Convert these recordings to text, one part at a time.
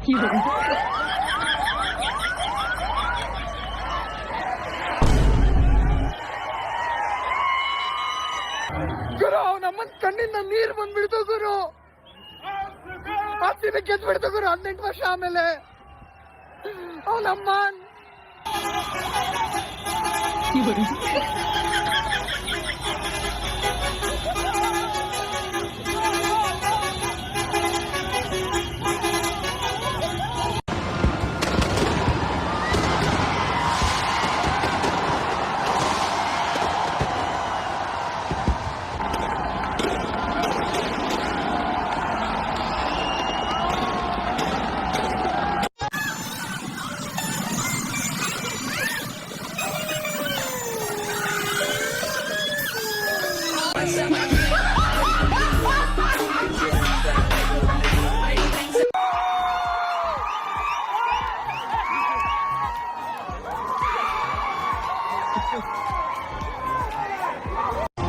ಗುರು ನಮ್ಮನ್ ಕಣ್ಣಿಂದ ನೀರ್ ಬಂದ್ಬಿಡ್ತು ಗುರು. ಆರ್ಸಿಬಿ ಗೆದ್ಬಿಡ್ತು ಗುರು 18 ವರ್ಷ ಆಮೇಲೆ. ಅವನಮ್ಮನ್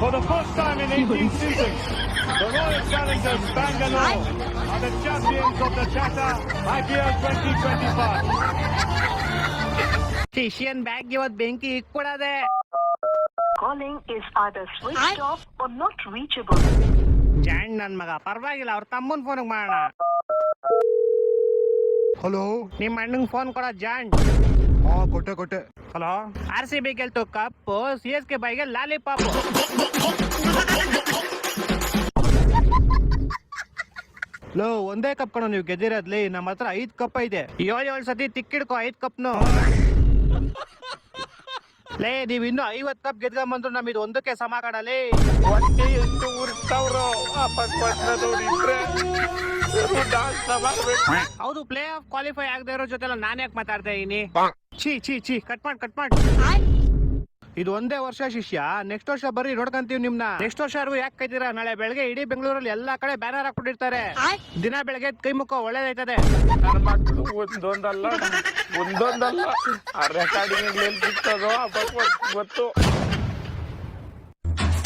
For the first time in 18 seasons, the Royal Challengers Bangalore are the champions of the Tata IPL 2025. ಶಿಷ್ಯನ್ bag ಇವತ್ತು ಬೆಂಕಿ ಇಕ್ಬಿಡದೆ. Calling is either switched off or not reachable. ಜಾಣ್ ನನ್ ಮಗ, ಪರವಾಗಿಲ್ಲ ಅವ್ರ ತಮ್ಮನ್ ಫೋನ್ ಮಾಡೋಣ. ಹಲೋ, ನಿಮ್ ಅಣ್ಣಂಗ್ ಫೋನ್ ಕೊಡ ಜಾಣ್. ಹಾ ಕೊಟ್ಟೆ. ಹಲೋ, RCB ಗೆಲ್ತು ಕಪ್ಪು, CSK ಬೈಗೆ ಲಾಲಿಪಾಪ್. ಲೋ, ಒಂದೇ ಕಪ್ ಕಣೋ ನೀವು ಗೆದ್ದಿರೋದ್ಲಿ, ನಮ್ಮ ಹತ್ರ 5 ಕಪ್ ಇದೆ. 7 ಸತಿ ತಿಕ್ಕಿಡ್ಕೊ 5 ಕಪ್ನು. ಲೇ, ನೀವ್ ಇನ್ನು 50 ಕಪ್ ಗೆದ್ಕೊಂಬಂದ್ರು ನಮ್ ಇದು ಒಂದಕ್ಕೆ ಸಮ ಕಾಣಲಿ. ಹೌದು, ಪ್ಲೇ ಆಫ್ ಕ್ವಾಲಿಫೈ ಆಗದೆ ಇರೋ ಜೊತೆ ನಾನ್ ಯಾಕೆ ಮಾತಾಡ್ತಾ ಇದೀನಿ? ಚೀ ಕಟ್ ಮಾಡ್. ಇದು ಒಂದೇ ವರ್ಷ ಶಿಷ್ಯ, ನೆಕ್ಸ್ಟ್ ವರ್ಷ ಬರ್ರಿ ನೋಡ್ಕಂತೀವಿ ನಿಮ್ನ. ನೆಕ್ಸ್ಟ್ ವರ್ಷ ಯಾಕೆ ಕೈತೀರಾ? ನಾಳೆ ಬೆಳಗ್ಗೆ ಇಡೀ ಬೆಂಗಳೂರಲ್ಲಿ ಎಲ್ಲಾ ಕಡೆ ಬ್ಯಾನರ್ ಹಾಕ್ಬಿಟ್ಟಿರ್ತಾರೆ. ದಿನ ಬೆಳಗ್ಗೆ ಕೈ ಮುಖ ಒಳ್ಳೇದೈತದೆ. ನನ್ನ ಮಕ್ಕಳು ಒಂದೊಂದಲ್ಲ ಆ ರೆಕಾರ್ಡಿಂಗ್ ಎಲ್ಲಿ ಸಿಗ್ತದೋ ಗೊತ್ತು.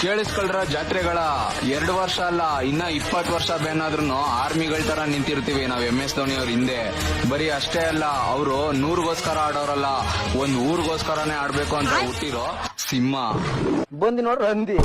ಕೇಳಿಸ್ಕೊಳ್ರ, ಜಾತ್ರೆಗಳ 2 ವರ್ಷ ಅಲ್ಲ, ಇನ್ನ 20 ವರ್ಷ ಬೇನಾದ್ರೂ ಆರ್ಮಿಗಳ ತರ ನಿಂತಿರ್ತೀವಿ ನಾವ್. MS ಧೋನಿ ಅವ್ರ ಹಿಂದೆ ಬರೀ ಅಷ್ಟೇ ಅಲ್ಲ, ಅವರು 100ಗೋಸ್ಕರ ಆಡೋರಲ್ಲ, ಒಂದ್ ಊರ್ಗೋಸ್ಕರನೇ ಆಡ್ಬೇಕು ಅಂತ ಹುಟ್ಟಿರೋ ಸಿಂಹ. ಬಂದಿ ನೋಡ್ರಿ ಹಂದಿ.